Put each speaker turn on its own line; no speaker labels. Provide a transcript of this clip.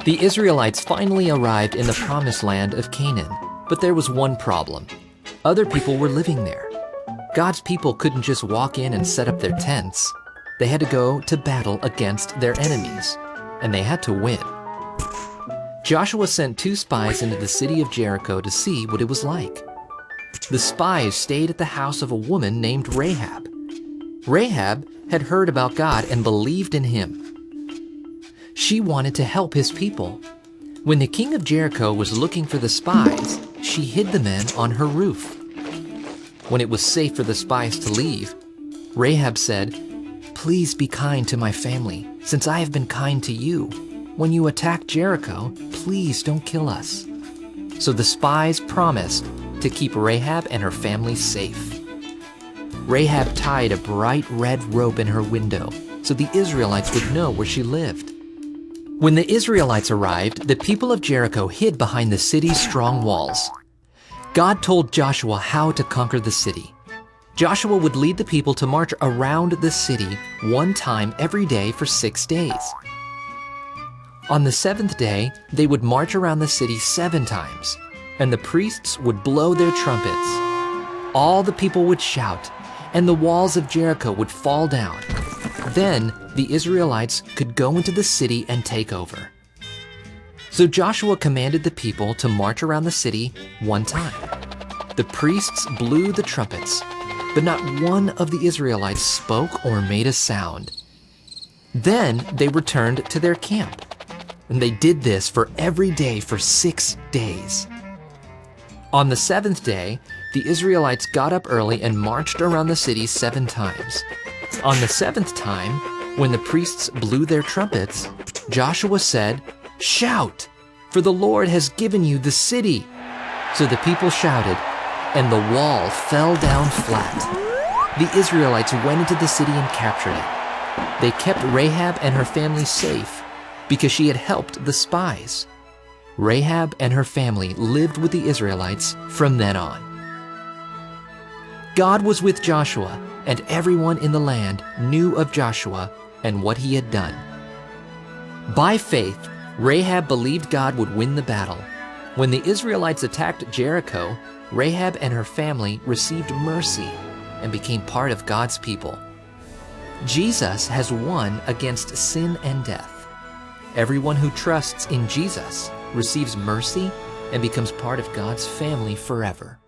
The Israelites finally arrived in the promised land of Canaan, but there was one problem. Other people were living there. God's people couldn't just walk in and set up their tents. They had to go to battle against their enemies, and they had to win. Joshua sent 2 spies into the city of Jericho to see what it was like. The spies stayed at the house of a woman named Rahab. Rahab had heard about God and believed in him. She wanted to help his people. When the king of Jericho was looking for the spies, she hid the men on her roof. When it was safe for the spies to leave, Rahab said, "Please be kind to my family, since I have been kind to you. When you attack Jericho, please don't kill us." So the spies promised to keep Rahab and her family safe. Rahab tied a bright red rope in her window so the Israelites would know where she lived. When the Israelites arrived, the people of Jericho hid behind the city's strong walls. God told Joshua how to conquer the city. Joshua would lead the people to march around the city 1 time every day for 6 days. On the 7th day, they would march around the city 7 times, and the priests would blow their trumpets. All the people would shout, and the walls of Jericho would fall down. Then the Israelites could go into the city and take over. So Joshua commanded the people to march around the city 1 time. The priests blew the trumpets, but not one of the Israelites spoke or made a sound. Then they returned to their camp, and they did this for every day for 6 days. On the 7th day, the Israelites got up early and marched around the city 7 times. On the 7th time, when the priests blew their trumpets, Joshua said, "Shout, for the Lord has given you the city." So the people shouted, and the wall fell down flat. The Israelites went into the city and captured it. They kept Rahab and her family safe because she had helped the spies. Rahab and her family lived with the Israelites from then on. God was with Joshua, and everyone in the land knew of Joshua and what he had done. By faith, Rahab believed God would win the battle. When the Israelites attacked Jericho, Rahab and her family received mercy and became part of God's people. Jesus has won against sin and death. Everyone who trusts in Jesus receives mercy and becomes part of God's family forever.